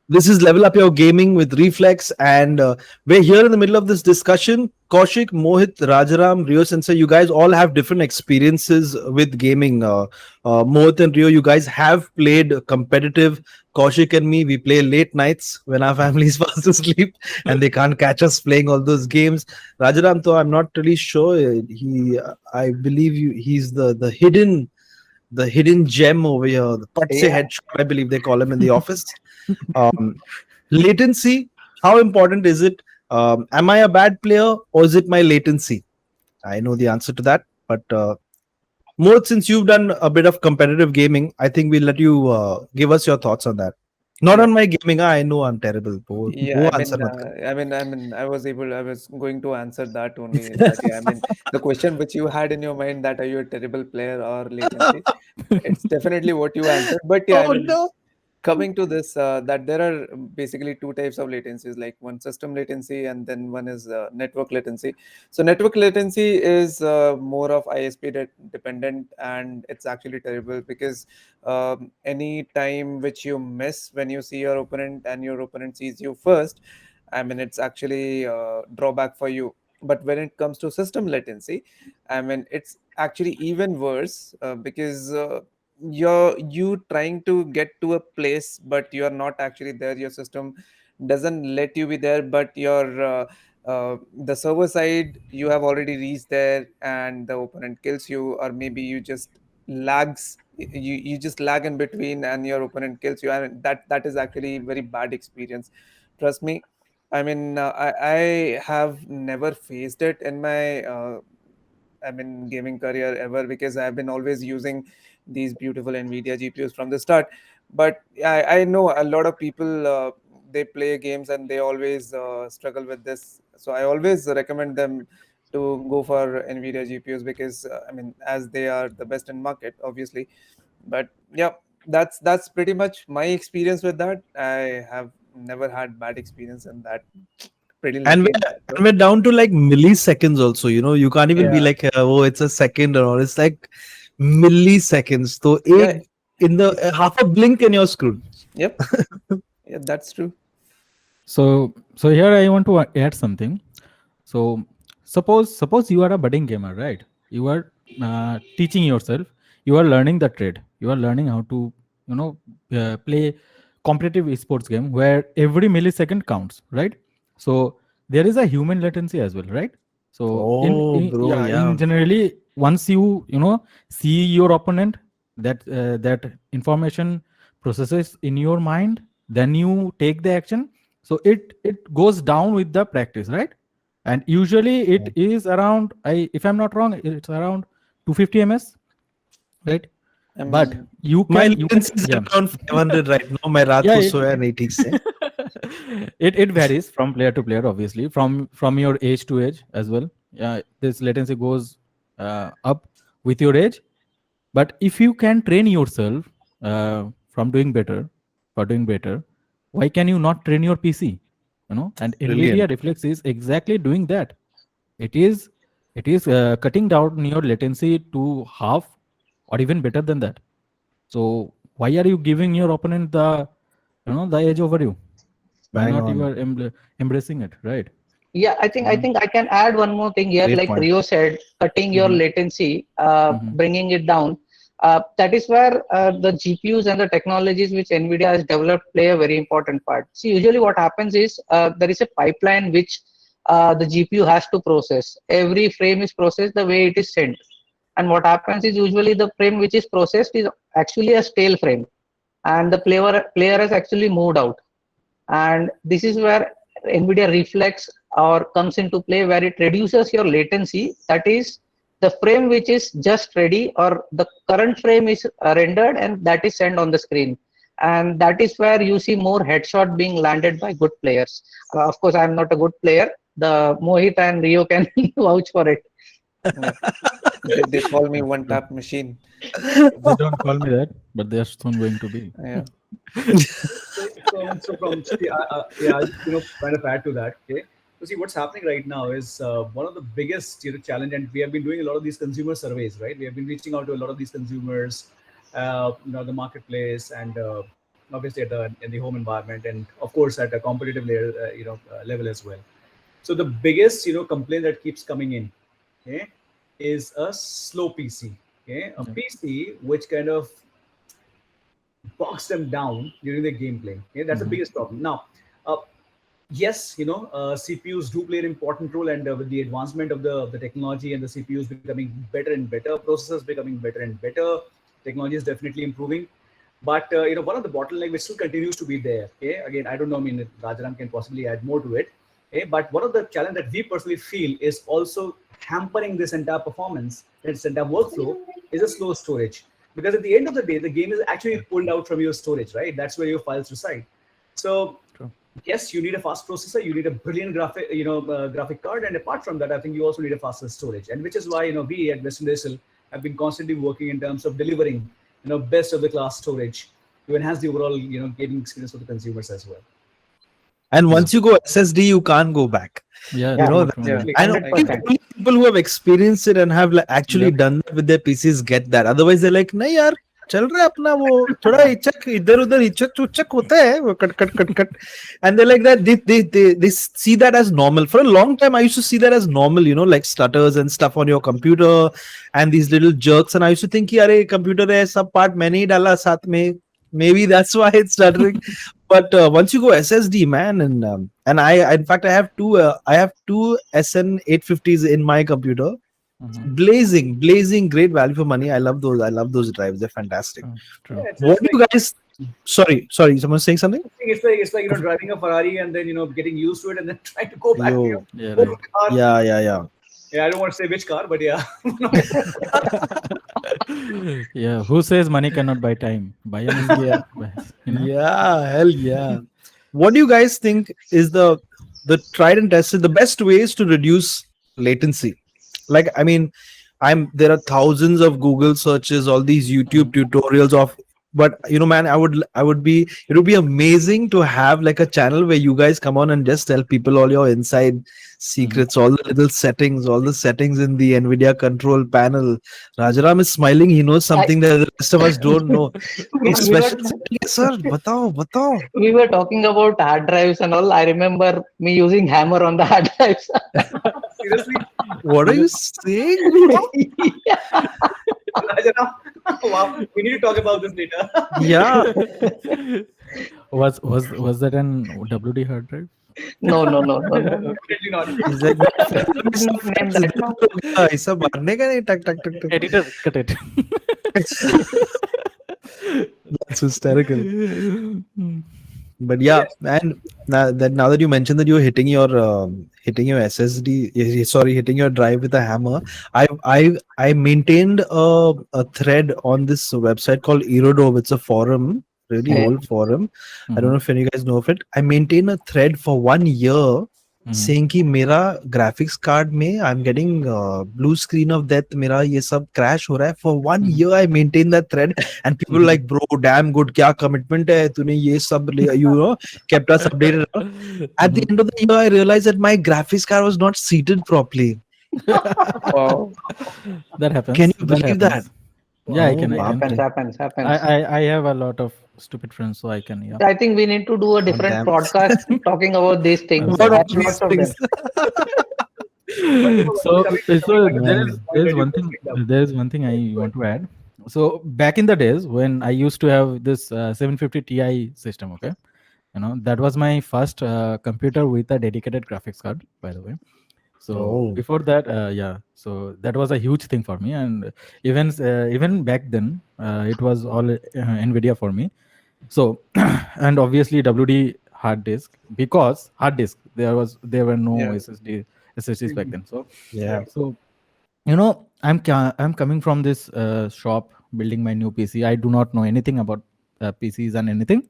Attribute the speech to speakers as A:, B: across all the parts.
A: This is Level Up Your Gaming with Reflex, and we're here in the middle of this discussion. Kaushik, Mohit, Rajaram, Rio Sensei, you guys all have different experiences with gaming. Mohit and Rio, you guys have played competitive. Kaushik and me, we play late nights when our families fast asleep and they can't catch us playing all those games. Rajaram, though, I'm not really sure. I believe he's the hidden gem over here, the Patse
B: Yeah,
A: headshot, I believe they call him in the office. Um, Latency, how important is it? Am I a bad player or is it my latency? I know the answer to that, but Mohit, since you've done a bit of competitive gaming, I think we'll let you give us your thoughts on that. Not
C: Yeah,
A: on my gaming, I know I'm terrible.
C: yeah.
A: वो answer मत कर.
C: I was going to answer that only. That yeah, the question which you had in your mind, that are you a terrible player or latency? It's definitely what you answered. But yeah,
A: Oh no.
C: coming to this, that there are basically two types of latencies, like one system latency and then one is network latency. So network latency is more of ISP dependent, and it's actually terrible because any time which you miss when you see your opponent and your opponent sees you first, it's actually drawback for you. But when it comes to system latency, it's actually even worse, because you trying to get to a place but you are not actually there. Your system doesn't let you be there, but your the server side, you have already reached there and the opponent kills you, or maybe you just lags, you just lag in between and your opponent kills you, and that is actually very bad experience. Trust me. I have never faced it in my gaming career ever, because I've been always using these beautiful Nvidia GPUs from the start. But I know a lot of people, they play games and they always struggle with this. So I always recommend them to go for Nvidia GPUs, because as they are the best in market, obviously. But yeah, that's pretty much my experience with that. I have never had bad experience in that. Pretty
A: And
C: lucky in
A: we're,
C: that
A: and
C: though.
A: we're down to like milliseconds also, you can't even be
C: Yeah,
A: like, oh, it's a second or all. It's like milliseconds. So
C: yeah,
A: in the
C: it's
A: half a blink and you're screwed.
C: yep, yeah, that's true.
D: So here I want to add something. So suppose you are a budding gamer, right? You are teaching yourself. You are learning the trade. You are learning how to you know play competitive esports game where every millisecond counts, right? So there is a human latency as well, right? So
A: Oh,
D: in
A: bro,
D: yeah,
A: yeah.
D: in generally, once you see your opponent, that information processes in your mind, then you take the action. So it goes down with the practice, right? And usually it is around, if I'm not wrong, it's around 250 ms, right?
C: I
D: But
C: mean,
A: My
D: you can,
A: latency is
D: yeah.
A: around 500 right now. My raat
D: Yeah,
A: ko soya nahi theek se.
D: it varies from player to player, obviously, from your age to age as well. Yeah, this latency goes up with your age. But if you can train yourself from doing better, for doing better, why can you not train your PC? And Nvidia
A: Brilliant.
D: Reflex is exactly doing that. It is cutting down your latency to half or even better than that. So why are you giving your opponent the edge over you? Why
A: Bang
D: not you
A: on.
D: are embracing it, right?
B: yeah. I
D: Mm-hmm.
B: think I can add one more thing here.
A: Great
B: Like
A: point.
B: Rio said, cutting your
D: Mm-hmm.
B: latency,
D: Mm-hmm.
B: bringing it down. That is where the GPUs and the technologies which NVIDIA has developed play a very important part. See, usually what happens is there is a pipeline which the GPU has to process. Every frame is processed the way it is sent. And what happens is usually the frame which is processed is actually a stale frame, and the player has actually moved out. And this is where NVIDIA Reflex or comes into play, where it reduces your latency. That is, the frame which is just ready or the current frame is rendered and that is sent on the screen. And that is where you see more headshot being landed by good players. Of course, I'm not a good player. The Mohit and Rio can vouch for it.
C: yep. They call me one tap machine.
D: They don't call me that, but they are soon going to be.
C: Yeah.
E: So from see, yeah, I'll just kind of add to that. Okay, so see what's happening right now is one of the biggest challenge, and we have been doing a lot of these consumer surveys, right? We have been reaching out to a lot of these consumers, the marketplace, and obviously in the home environment, and of course at a competitive layer, level as well. So the biggest complaint that keeps coming in, okay, is a slow PC. Okay, a PC which kind of bogs them down during the gameplay. Okay, that's the biggest problem. Now, uh, yes, CPUs do play an important role, and with the advancement of the technology and the CPUs becoming better and better, processors becoming better and better, technology is definitely improving. But one of the bottleneck which still continues to be there. Okay, again, I don't know. I mean, Rajaram can possibly add more to it. Okay, but one of the challenge that we personally feel is also hampering this entire performance, this entire workflow, is a slow storage. Because at the end of the day, the game is actually pulled out from your storage, right? That's where your files reside. So yes, you need a fast processor, you need a brilliant graphic card, and apart from that, I think you also need a faster storage, and which is why we at Western Digital have been constantly working in terms of delivering best of the class storage to enhance the overall gaming experience for the consumers as well.
A: And once you go SSD, you can't go back.
D: Yeah,
A: You know,
D: true,
A: that-
D: true.
A: I know
B: 100%.
A: only people who have experienced it and have actually done that with their PCs get that. Otherwise, they're like, नहीं यार, चल रहा है अपना वो थोड़ा इचक इधर उधर इचक चुचक होता है वो cut cut cut cut, and they're like that. They see that as normal. For a long time, I used to see that as normal. Like stutters and stuff on your computer, and these little jerks. And I used to think, कि अरे computer है सब part मैंने ही डाला साथ में. Maybe that's why it's stuttering. But once you go SSD, man, and I in fact I have two SN 850s in my computer. Blazing great value for money. I love those drives. They're fantastic.
D: True.
E: Yeah, it's
A: What do
E: like,
A: you guys? Sorry, someone's saying something.
E: it's like driving a Ferrari and then getting used to it and then trying to go back.
A: Yo.
D: Yeah,
E: go
D: right.
E: to the car.
A: Yeah.
E: Yeah, I don't want to say which car, but yeah.
D: Yeah, who says money cannot buy time? Buy an
A: Yeah.
D: Yeah.
A: Hell yeah. What do you guys think is the tried and tested, the best ways to reduce latency? Like, I mean, there are thousands of Google searches, all these YouTube tutorials of, but man, it would be amazing to have like a channel where you guys come on and just tell people all your inside secrets, all the little settings, all the settings in the NVIDIA control panel. Rajaram is smiling. He knows something that the rest of us don't know. Special setting, sir. Batao.
B: We were talking about hard drives and all. I remember me using hammer on the hard drives.
E: Seriously?
A: What are you saying?
E: Rajaram, wow, we need to talk about this later.
A: Yeah.
D: Was that an WD hard drive?
B: No.
E: Definitely not.
A: He's like,
B: Name that now.
A: ऐसा मारने का नहीं, टक टक टक टक.
D: Editor, cut it.
A: That's hysterical. But yeah, and now that you mentioned that you're hitting your SSD, sorry, hitting your drive with a hammer, I maintained a thread on this website called Erodove. It's a forum, really old forum. I don't know if any of you guys know of it. I maintained a thread for 1 year saying कि मेरा graphics card में I'm getting blue screen of death, मेरा ये सब crash हो रहा है. For 1 year I maintained that thread, and people were like, bro, damn good, क्या commitment है तूने ये सब kept us updated. At the end of the year I realized that my graphics card was not seated properly.
B: Wow.
D: That happens.
A: Can you believe that?
D: Yeah, I can.
B: Happens.
D: I have a lot of stupid friends, so I can. Yeah.
B: I think we need to do a different
A: damn.
B: podcast talking about these things.
A: What are
B: Lots
A: these
B: of them.
A: things?
D: So there is one thing I want to add. So back in the days when I used to have this 750 Ti system, okay, that was my first computer with a dedicated graphics card, by the way. So before that, so that was a huge thing for me, and even back then, it was all NVIDIA for me. So and obviously WD hard disk, because hard disk there were no SSDs back then. So
A: Yeah.
D: so I'm coming from this shop building my new PC. I do not know anything about PCs and anything.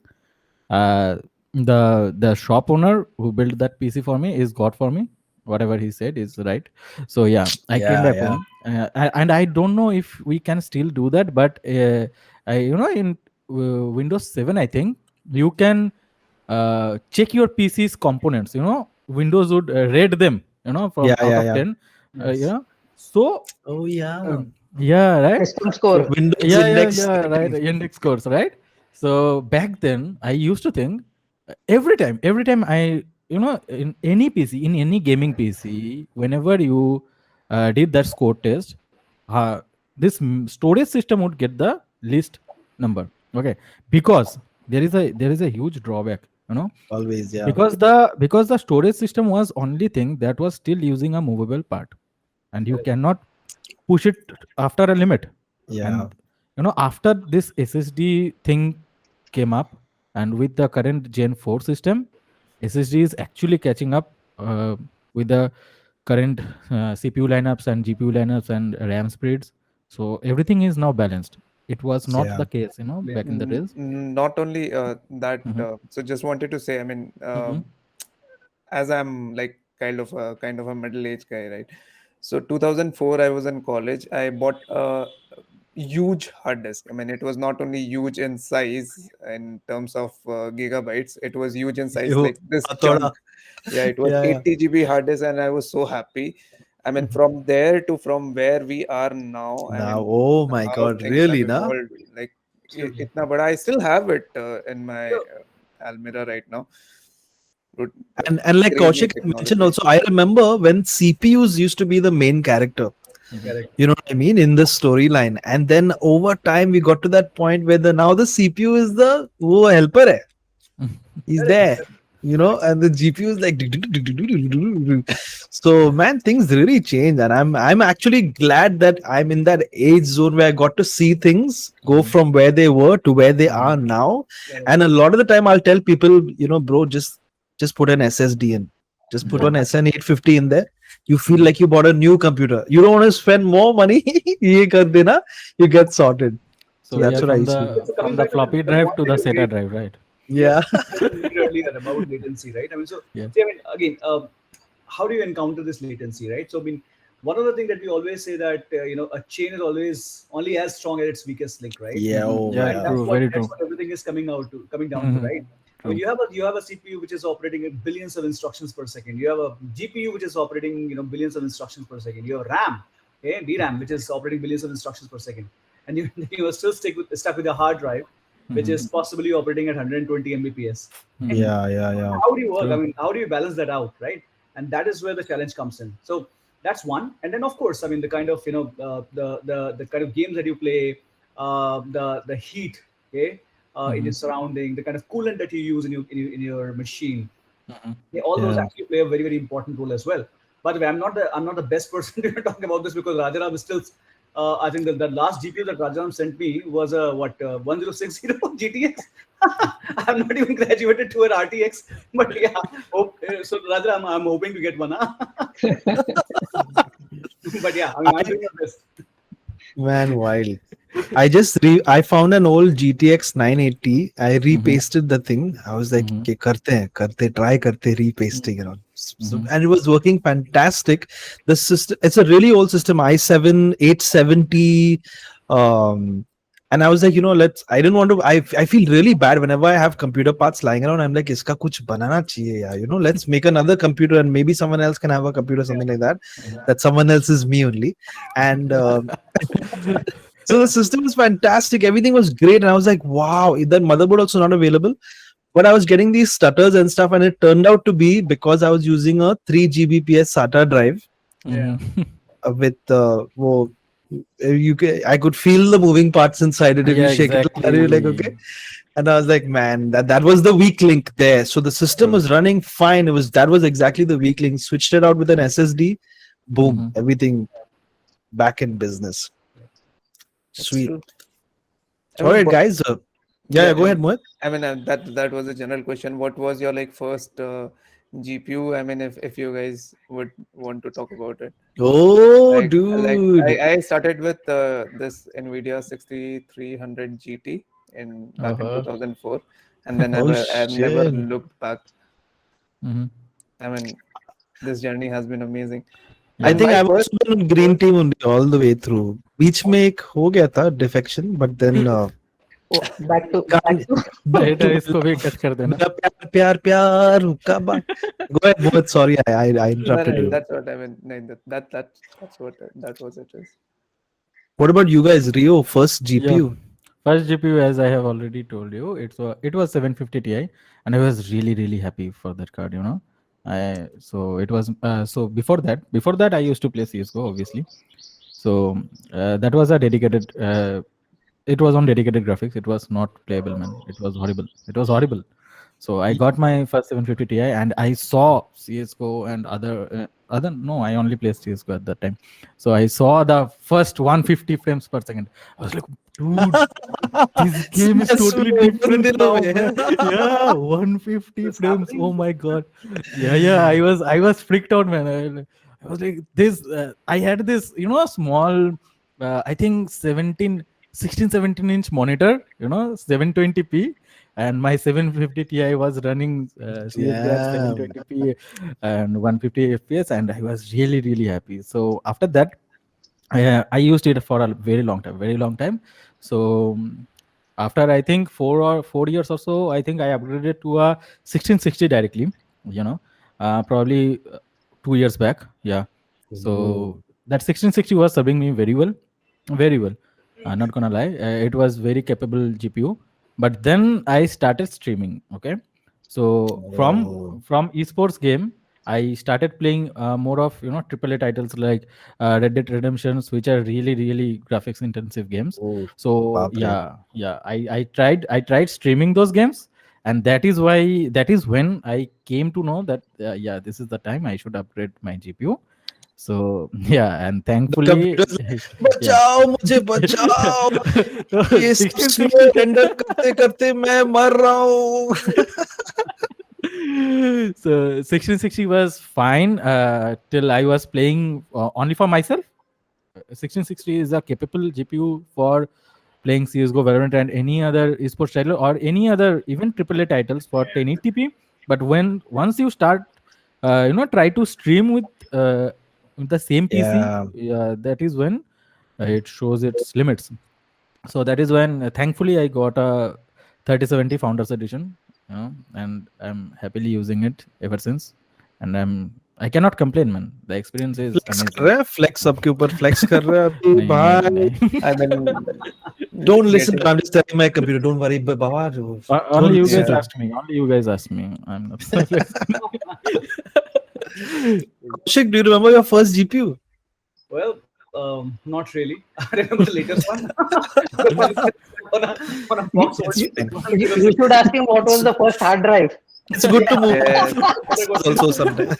D: The shop owner who built that PC for me is God for me. Whatever he said is right. So yeah, I came back home, and I don't know if we can still do that, but in Windows 7, I think you can check your PC's components. Windows would rate them. From out of 10. So
A: Oh yeah.
D: yeah, right.
B: System score.
A: Windows
D: Yeah,
A: index.
D: right. Index scores, right? So back then, I used to think every time I, in any PC, in any gaming PC, whenever you did that score test, uh, this storage system would get the least number. Okay, because there is a huge drawback.
A: Always, yeah.
D: Because the storage system was only thing that was still using a movable part, and you cannot push it after a limit.
A: Yeah.
D: And after this SSD thing came up, and with the current Gen 4 system, SSD is actually catching up with the current CPU lineups and GPU lineups and RAM speeds. So everything is now balanced. It was not
A: Yeah.
D: the case, back in the days.
C: Not only that,
D: Hmm.
C: so just wanted to say, I mean,
D: Hmm.
C: as I'm like kind of a middle-aged guy, right? So 2004, I was in college. I bought a huge hard disk. I mean, it was not only huge in size in terms of gigabytes, it was huge in size,
A: You,
C: like this
A: Athoda.
C: chunk. Yeah, it was
A: Yeah, yeah.
C: 80 GB hard disk, and I was so happy. I mean, from there to from where we are now, I
A: Now,
C: mean,
A: oh my
C: how
A: God,
C: things have
A: really, na?
C: evolved. Like,
E: Absolutely.
C: itna, but I still have it in my
E: So,
C: Almira right now. Good,
A: And like
C: crazy
A: Kaushik mentioned
C: technology.
A: also, I remember when CPUs used to be the main character.
D: Hmm.
E: correct.
A: You know what I mean? In the storyline. And then over time we got to that point where the CPU is the helper. Hai. He's
E: Correct.
A: there, and the GPU is like so man, things really change, and I'm actually glad that I'm in that age zone where I got to see things go
D: Hmm.
A: from where they were to where they
D: Hmm.
A: are now.
E: Correct.
A: And a lot of the time I'll tell people, bro, just put an SSD in, just put
D: Yeah.
A: one SN850 in there. You feel
D: Hmm.
A: like you bought a new computer. You don't want to spend more money. Ye kar dena, you get sorted. So
D: So we
A: that's
D: are
A: what I
D: from
A: used to
D: the
A: do.
E: So
D: from
E: coming
D: the
E: back to
D: floppy
E: the
D: drive
E: point
D: to
E: that
D: the
E: you
D: SATA
E: made,
D: drive, right?
E: yeah,
A: Yeah.
E: that you made earlier about latency, right? I mean, so
D: Yeah.
E: see, I mean, again, how do you encounter this latency, right? So, I mean, one of the things that we always say that a chain is always only as strong as its weakest link, right?
A: Yeah.
D: Hmm.
A: Oh
D: Yeah.
E: And
A: yeah.
E: that's
D: True.
E: what
D: Very
E: that's
D: true.
E: what everything is coming down to,
D: Hmm.
E: right? I mean,
D: True.
E: you have a CPU which is operating at billions of instructions per second. You have a GPU which is operating billions of instructions per second. You have RAM, okay, DRAM, which is operating billions of instructions per second, and you are still stuck with a hard drive which
D: Hmm.
E: is possibly operating at 120 Mbps.
D: Hmm.
A: Yeah. Yeah. Yeah.
E: How do you work? I
D: True.
E: mean, how do you balance that out, right? And that is where the challenge comes in. So that's one. And then of course, I mean, the kind of the kind of games that you play, the heat, okay, in
D: Hmm.
E: your surrounding, the kind of coolant that you use in your machine,
D: Hmm.
E: all those
A: Yeah.
E: actually play a very very important role as well. By the way, I'm not the best person to talk about this because Rajaram is still. I think the last GPU that Rajaram sent me was a 1060 GTX. I'm not even graduated to an RTX, but yeah. So Rajaram, I'm hoping to get one. Huh? But yeah, I mean, I'm
A: I
E: doing my best.
A: Man, wild. I found an old GTX 980. I
D: Hmm.
A: repasted the thing. I was like,
D: Hmm.
A: okay, try karte repasting,
D: Hmm.
A: and it was working fantastic. The system, it's a really old system, i7 870. Um, and I was like, I didn't want to. I feel really bad whenever I have computer parts lying around. I'm like, iska kuch banana chahiye, yaar. Let's make another computer and maybe someone else can have a computer,
E: Yeah.
A: something like that. That someone else is me only. And so the system was fantastic. Everything was great. And I was like, wow, that motherboard also not available. But I was getting these stutters and stuff. And it turned out to be because I was using a 3 Gbps SATA drive
E: Yeah.
A: with I could feel the moving parts inside it if you
D: Yeah.
A: shake it like that. You're like, okay.
D: Exactly.
A: And I was like, man, that was the weak link there. So the system
D: True.
A: was running fine. That was exactly the weak link. Switched it out with an SSD. Boom,
D: Hmm.
A: everything back in business.
C: That's
A: Sweet.
C: true. I
A: All
C: mean,
A: right,
C: what,
A: guys. Yeah,
C: yeah,
A: yeah, go ahead, Mohit.
C: I mean, that was a general question. What was your like first GPU? I mean, if you guys would want to talk about it.
A: Oh,
C: Like
A: dude.
C: I started with this Nvidia 6300 GT in back in
D: Uh-huh.
C: 2004, and then
A: Oh,
C: I've never
A: shit.
C: looked back.
D: Hmm.
C: I mean, this journey has been amazing.
A: I
D: Yeah.
C: And
A: think
C: my
A: I've
C: first
A: also been on green team only all the way through. Beach make ho gaya tha defection, but then
B: Oh, back
A: can't
B: to
A: back to
D: बेटा इसको भी cut कर देना.
A: mera pyar hukka ba. Go ahead, Mohit. Sorry, I
C: no,
A: interrupted
C: no,
A: you.
C: that's what I mean. No, that's what that was it is.
A: What about you guys? Rio, first
D: Yeah.
A: GPU.
D: first GPU, as I have already told you, it was 750 Ti, and I was really happy for that card. So it was so before that I used to play CS:GO, obviously. So that was a dedicated. It was on dedicated graphics. It was not playable, man. It was horrible. It was horrible. So I got my first 750 Ti, and I saw CS:GO and other. No, I only played CS:GO at that time. So I saw the first 150 frames per second. I was like, dude, this game is totally different now, man. Yeah, 150
E: What's
D: frames.
E: happening?
D: Oh my god. Yeah. I was freaked out, man. I was like, this. I had this, small. I think 17-inch monitor. 720p, and my 750 Ti was running CS:GO at
A: Yeah.
D: 720p and 150 FPS, and I was really happy. So after that, I used it for a very long time. So after I think 4 years or so, I think I upgraded to a 1660 directly. Probably 2 years back. Yeah. So that 1660 was serving me very well, very well. Not gonna lie, it was very capable GPU. But then I started streaming. Okay, so
A: Oh.
D: from esports game, I started playing more of AAA titles like Red Dead Redemptions, which are really graphics intensive games.
A: Oh,
D: So
A: Bapre.
D: yeah, I tried streaming those games, and that is when I came to know that yeah, this is the time I should upgrade my GPU. So yeah, and
A: The
D: thankfully,
A: computers
D: yeah.
A: बचाओ मुझे बचाओ ये सब
D: 1660.
A: Slow render करते करते मैं मर रहा हूँ.
D: So 1660 was fine till I was playing only for myself. 1660 is a capable GPU for playing CS:GO, Valorant, and any other esports title or any other even AAA titles for 1080p. But once you start, try to stream with the same PC,
A: Yeah.
D: that is when it shows its limits. So that is when thankfully I got a 3070 Founders Edition, and I'm happily using it ever since. And I cannot complain, man. The experience is
A: flex कर
D: amazing.
A: रहे हैं, flex सबके ऊपर flex कर रहे हैं अभी भाई.
D: नहीं.
C: I mean,
A: Don't listen.
C: getting,
A: I'm just telling my computer. Don't worry, Baba.
D: Only
A: Don't
D: you
A: listen
D: guys
A: to
C: yeah.
D: asked me. Only you guys asked me. I'm not.
A: Kaushik, do you remember your first GPU?
E: Well, not really. I remember the latest one. on a box
A: It's
E: only.
A: fine.
B: You should ask him what was the first hard drive.
A: It's good to move
C: Yeah.
A: also sometimes.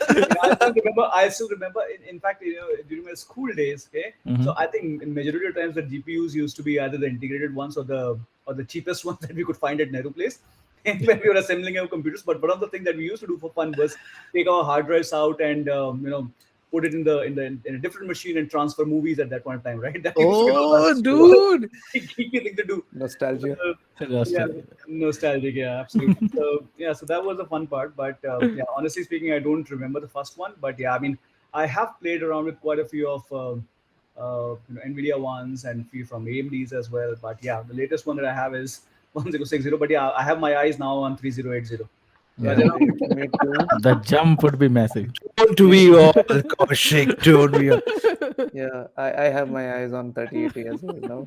E: I still remember. In fact, during my school days, okay.
D: Mhm.
E: So I think in majority of times the GPUs used to be either the integrated ones or the cheapest ones that we could find at Nehru Place when we were assembling our computers. But one of the things that we used to do for fun was take our hard drives out and put it in a different machine and transfer movies at that point in time, right? That used to be
A: Oh,
E: the
A: dude.
E: geeky thing to do.
C: Nostalgia.
E: Yeah, nostalgic, yeah, absolutely. So that was a fun part. But yeah, honestly speaking, I don't remember the first one. But yeah, I mean, I have played around with quite a few of Nvidia ones and few from AMD's as well. But yeah, the latest one that I have is 1060. But yeah, I have my eyes now on 3080.
C: Yeah,
E: Rajaram?
C: me too.
D: The jump would be massive.
A: Don't we all, Kaushik? Don't we all?
C: Yeah, I have my eyes on 3080 as well now.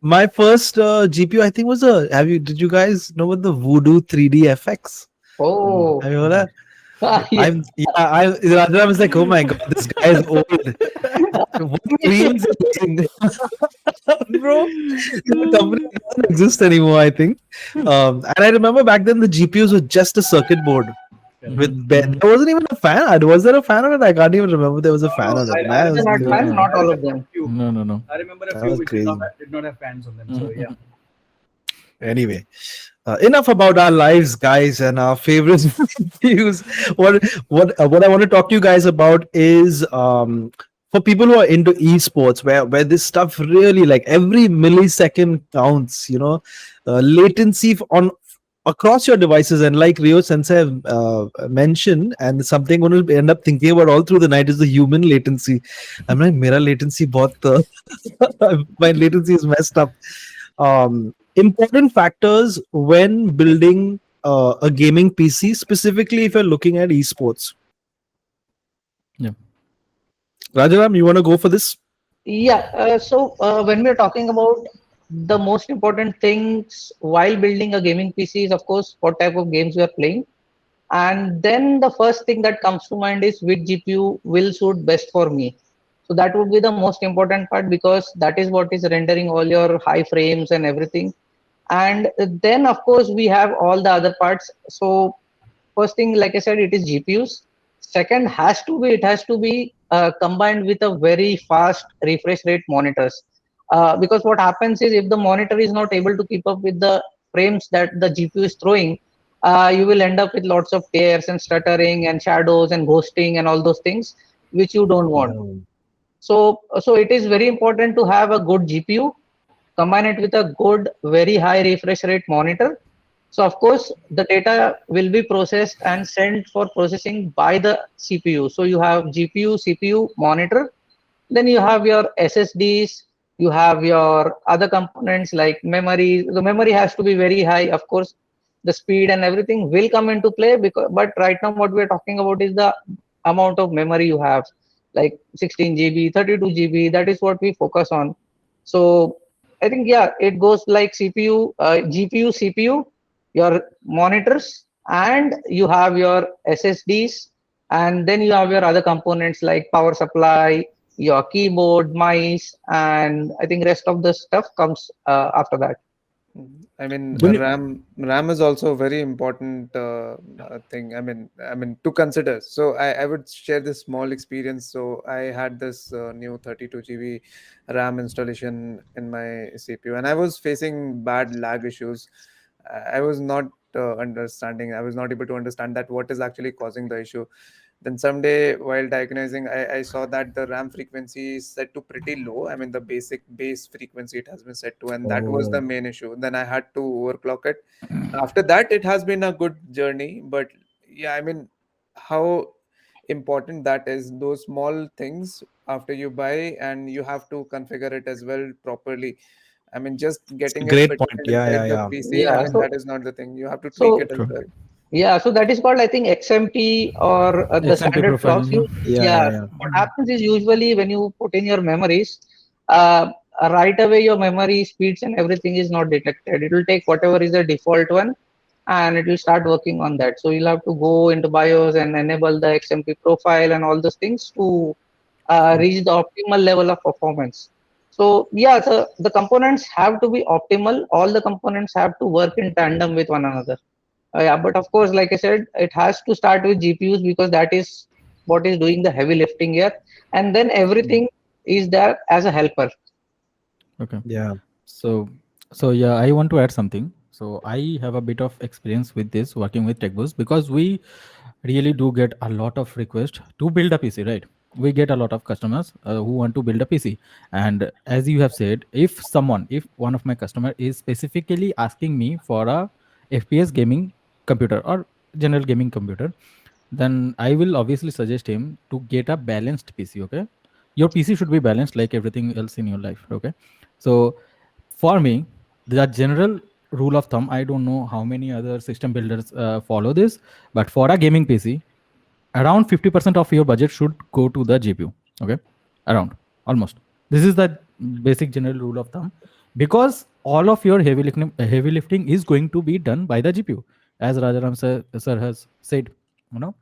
A: My first GPU, I think, was did you guys know what the Voodoo 3D FX?
B: Oh,
A: Have you heard that?
B: yeah.
A: Rajaram is like, oh my god, this guy is old. What dreams is he in? Bro, the company doesn't exist anymore, I think. And I remember back then the GPUs were just a circuit board with there wasn't even a fan. Was there a fan on it? I can't even remember there was a fan on it.
E: I
A: Man, it was
E: remember
B: Not,
A: crazy.
B: not all of them.
E: few.
D: No.
E: I remember a
A: That
E: few
A: was
E: which
A: crazy.
E: did not have fans on them. So yeah.
A: Anyway, enough about our lives, guys, and our favorite views. What I want to talk to you guys about is for people who are into esports, where this stuff really, like, every millisecond counts. Latency on across your devices, and like Rio Sensei mentioned, and something I'm going to end up thinking about all through the night is the human latency. I'm like, mera latency bahut, my latency is messed up. Important factors when building a gaming PC, specifically if you're looking at esports.
D: Yeah.
A: Rajaram, you want to go for this?
B: Yeah, when we're talking about the most important things while building a gaming PC is, of course, what type of games we are playing. And then the first thing that comes to mind is which GPU will suit best for me. So that would be the most important part because that is what is rendering all your high frames and everything. And then, of course, we have all the other parts. So first thing, like I said, it is GPUs. Second it has to be combined with a very fast refresh rate monitors. Because what happens is if the monitor is not able to keep up with the frames that the GPU is throwing, you will end up with lots of tears and stuttering and shadows and ghosting and all those things which you don't want.
A: Oh,
B: So it is very important to have a good GPU, combine it with a good, very high refresh rate monitor. So of course, the data will be processed and sent for processing by the CPU. So you have GPU, CPU, monitor, then you have your SSDs, you have your other components like memory. The memory has to be very high. Of course, the speed and everything will come into play because, but right now what we're talking about is the amount of memory you have, like 16 GB, 32 GB. That is what we focus on. So I think, yeah, it goes like CPU, GPU, CPU, your monitors, and you have your SSDs, and then you have your other components like power supply, your keyboard, mice, and I think rest of the stuff comes after that.
C: I mean,
A: when you,
C: RAM is also a very important thing. I mean to consider. So I would share this small experience. So I had this new 32 GB RAM installation in my CPU, and I was facing bad lag issues. I was not understanding. I was not able to understand that what is actually causing the issue. Then someday, while diagnosing, I saw that the RAM frequency is set to pretty low. I mean, the basic base frequency it has been set to, and that was the
A: oh,
C: main issue. Then I had to overclock it. After that, it has been a good journey. But yeah, I mean, how important that is, those small things after you buy, and you have to configure it as well properly. I mean, just
A: it's a
C: getting it
A: great point.
C: fitted
A: Yeah, yeah,
C: inside the
A: yeah.
C: PC, I
B: Yeah,
C: mean, that is not the thing. You have to tweak
B: so
C: it as
D: True.
C: well.
B: yeah, so that is called, I think, XMP or the
D: XMP
B: standard clocks.
D: profiling.
A: Yeah,
B: Yeah,
A: yeah, yeah.
B: what happens is usually when you put in your memories, right away your memory speeds and everything is not detected. It will take whatever is the default one and it will start working on that. So you'll have to go into BIOS and enable the XMP profile and all those things to reach the optimal level of performance. So yeah, the components have to be optimal. All the components have to work in tandem with one another. Yeah, but of course, like I said, it has to start with GPUs because that is what is doing the heavy lifting here, and then everything is there as a helper.
D: Okay.
A: Yeah.
D: So, so yeah, I want to add something. So I have a bit of experience with this working with TechBoost because we really do get a lot of requests to build a PC, right? We get a lot of customers who want to build a PC, and as you have said, if one of my customer is specifically asking me for a FPS gaming computer or general gaming computer, then I will obviously suggest him to get a balanced PC. Okay, your PC should be balanced like everything else in your life. Okay, so for me, the general rule of thumb, I don't know how many other system builders follow this, but for a gaming PC, around 50% of your budget should go to the GPU. Okay, around almost. This is the basic general rule of thumb because all of your heavy lifting is going to be done by the GPU, as Rajaram sir has said. You know,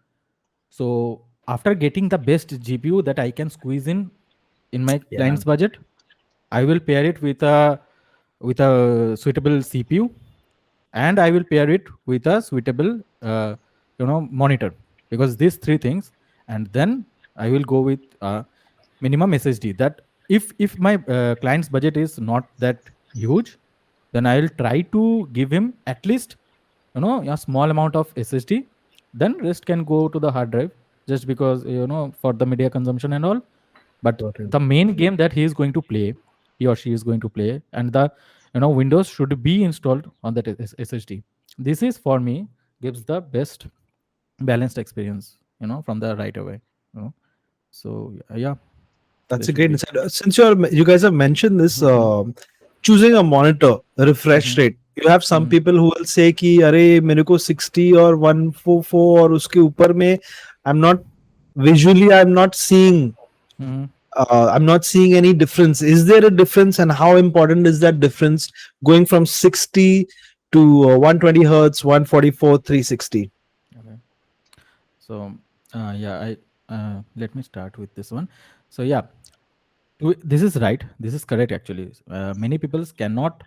D: so after getting the best GPU that I can squeeze in my
A: Yeah.
D: client's budget, I will pair it with a suitable CPU, and I will pair it with a suitable monitor, because these three things, and then I will go with minimum SSD. That if my client's budget is not that huge, then I'll try to give him at least a small amount of SSD. Then rest can go to the hard drive, just because for the media consumption and all. But
A: Got it.
D: the main game that he is going to play, he or she is going to play, and the Windows should be installed on that SSD. This is for me gives the best balanced experience from the right away. you know so yeah,
A: That's
D: this
A: a
D: should
A: great
D: be.
A: insight. Since you guys have mentioned this,
D: Mhm,
A: choosing a monitor, the refresh
D: mhm,
A: rate. You have some
D: mhm,
A: people who will say कि अरे मेरे को 60 or 144 और उसके ऊपर में I'm not visually I'm not seeing
D: mhm,
A: I'm not seeing any difference. Is there a difference, and how important is that difference going from 60 to 120 hertz, 144, 360?
D: Okay. So yeah, I let me start with this one. So yeah, this is right. This is correct actually. Many people cannot,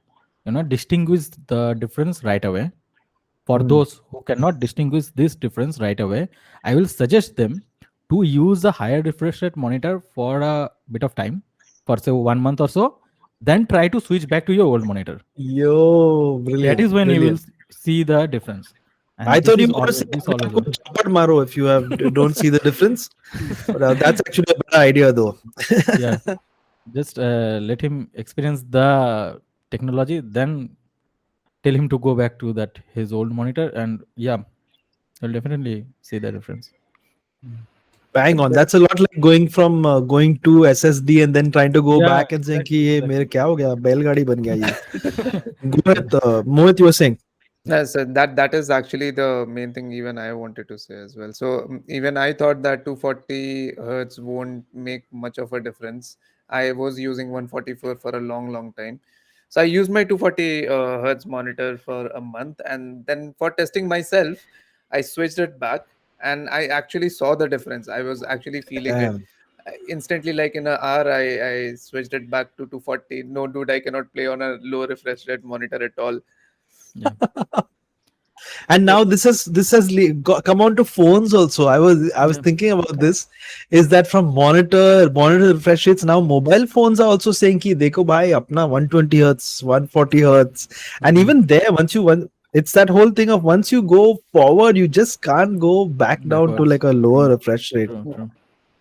D: distinguish the difference right away. For
A: Hmm.
D: those who cannot distinguish this difference right away, I will suggest them to use a higher refresh rate monitor for a bit of time, for say 1 month or so. Then try to switch back to your old monitor.
A: Yo,
D: That
A: brilliant,
D: is when you will
A: brilliant.
D: see the difference.
A: I
D: And this
A: thought you
D: is
A: were going to
D: always
A: say
D: this
A: अपने
D: always
A: आप को
D: work.
A: झपट मारो if you don't see the difference. But that's actually a better idea, though.
D: Yeah, just let him experience the technology, then tell him to go back to that his old monitor, and yeah, you'll definitely see the difference.
A: Bang on. That's a lot like going from going to SSD and then trying to go
D: Yeah,
A: back and saying कि
D: exactly,
A: ये मेरे
D: exactly.
A: क्या हो गया बैलगाड़ी बन गया ये. Go ahead, Mohit, you were saying.
C: So that is actually the main thing even I wanted to say as well. So even I thought that 240 hertz won't make much of a difference. I was using 144 for a long time. So I used my 240 hertz monitor for a month, and then for testing myself, I switched it back, and I actually saw the difference. I was actually feeling it
A: Damn.
C: instantly. Like in an hour, I switched it back to 240. No, dude, I cannot play on a low refresh rate monitor at all.
D: Yeah,
A: And now this has come on to phones also. I was
D: yeah,
A: thinking about this. Is that from monitor refresh rates, now mobile phones are also saying कि देखो भाई अपना 120 hertz, 140 hertz, and
D: mhm.
A: even there it's that whole thing of once you go forward, you just can't go back down to
D: Backwards.
A: like a lower refresh rate.
D: True,
E: Yeah,
D: true.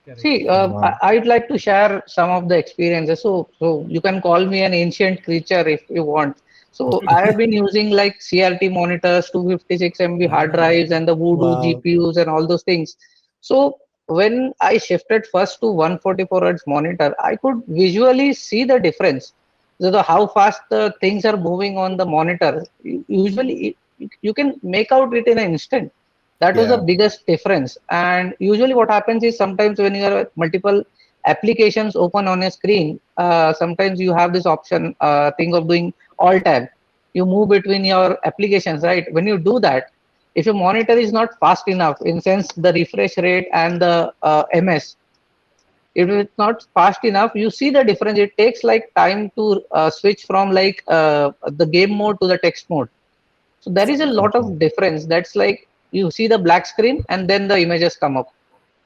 E: correct.
B: See,
A: Wow.
B: I'd like to share some of the experiences. So you can call me an ancient creature if you want. So I have been using like CRT monitors, 256 MB hard drives, and the Voodoo
A: Wow.
B: GPUs and all those things. So when I shifted first to 144 hertz monitor, I could visually see the difference. So how fast the things are moving on the monitor. Usually, you can make out it in an instant. That was the
A: Yeah.
B: biggest difference. And usually what happens is sometimes when you have multiple applications open on a screen, sometimes you have this option thing of doing alt tab. You move between your applications, right? When you do that, if your monitor is not fast enough, in sense the refresh rate and the ms, if it's not fast enough, you see the difference. It takes like time to switch from like the game mode to the text mode. So there is a lot
A: Okay.
B: of difference. That's like you see the black screen and then the images come up.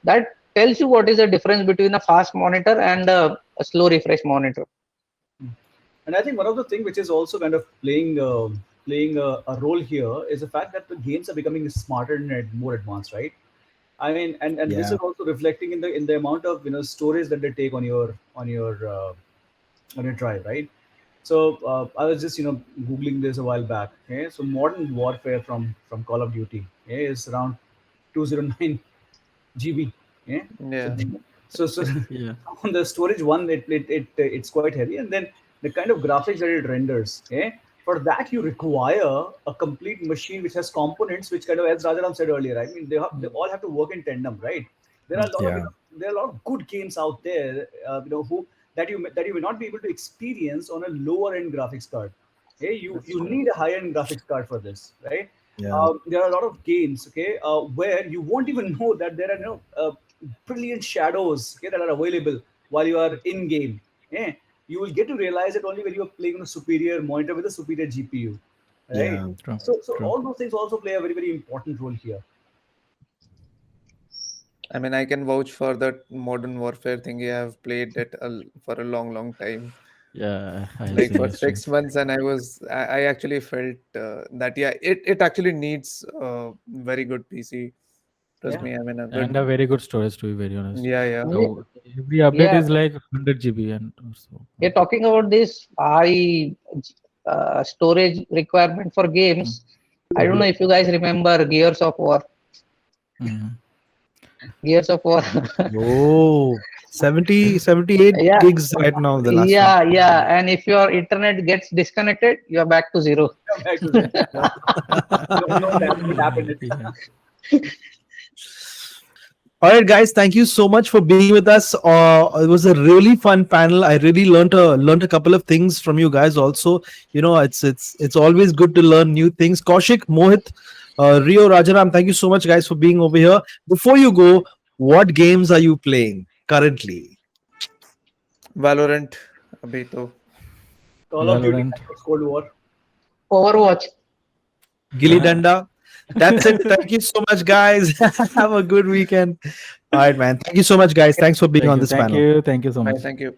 B: That tells you what is the difference between a fast monitor and a slow refresh monitor.
E: And I think one of the things which is also kind of playing a role here is the fact that the games are becoming smarter and more advanced, right? I mean, and this
A: Yeah.
E: is also reflecting in the amount of storage that they take on your drive, right? So I was just googling this a while back. Okay, so modern warfare from Call of Duty, okay, is around 209 GB. Yeah, so
C: Yeah.
E: so
D: Yeah,
E: on the storage one, it's quite heavy, and then the kind of graphics that it renders. Okay, for that you require a complete machine which has components which kind of, as Rajaram said earlier, I mean they all have to work in tandem, right? There are a lot of
A: Yeah.
E: there are a lot of good games out there, who that you may not be able to experience on a lower end graphics card. Okay,
D: that's
E: you
D: true.
E: need a high end graphics card for this, right?
A: Yeah.
E: There are a lot of games, okay, where you won't even know that there are brilliant shadows, okay, that are available while you are in game. Yeah, you will get to realize it only when you are playing on a superior monitor with a superior GPU, right?
A: Yeah.
D: True,
E: So
D: true.
E: all those things also play a very important role here.
C: I mean, I can vouch for that modern warfare thing. I have played it for a long time,
D: Yeah, I have
C: like
D: seen
C: for
D: your
C: six
D: streams.
C: months, and I actually felt that yeah, it actually needs a very good PC. Trust
E: Yeah,
C: me, I mean a
D: And
C: good.
D: a very good storage, to be very honest.
C: Yeah.
D: So every update
B: Yeah,
D: is like 100 GB and so.
B: you're talking about this high storage requirement for
D: Mm,
B: games. I don't know if you guys remember Gears of War.
D: mm.
B: Gears of War.
A: Oh, 70, 78
B: Yeah,
A: gigs right now, the last one.
B: yeah. And if your internet gets disconnected, you're back to zero.
E: come back to that. No tap in it.
D: Yeah.
A: All right, guys, thank you so much for being with us. It was a really fun panel. I really learned a couple of things from you guys. Also, it's always good to learn new things. Kaushik, Mohit, Rio, Rajaram, thank you so much, guys, for being over here. Before you go, what games are you playing currently?
C: Valorant, अभी तो
E: Call of Duty,
D: Valorant.
E: Cold War.
B: Overwatch.
A: Gilly Danda. That's it. Thank you so much, guys. Have a good weekend. All right, man. Thank you so much, guys. Thanks for being on this panel.
D: Thank you so much.
C: Thank you.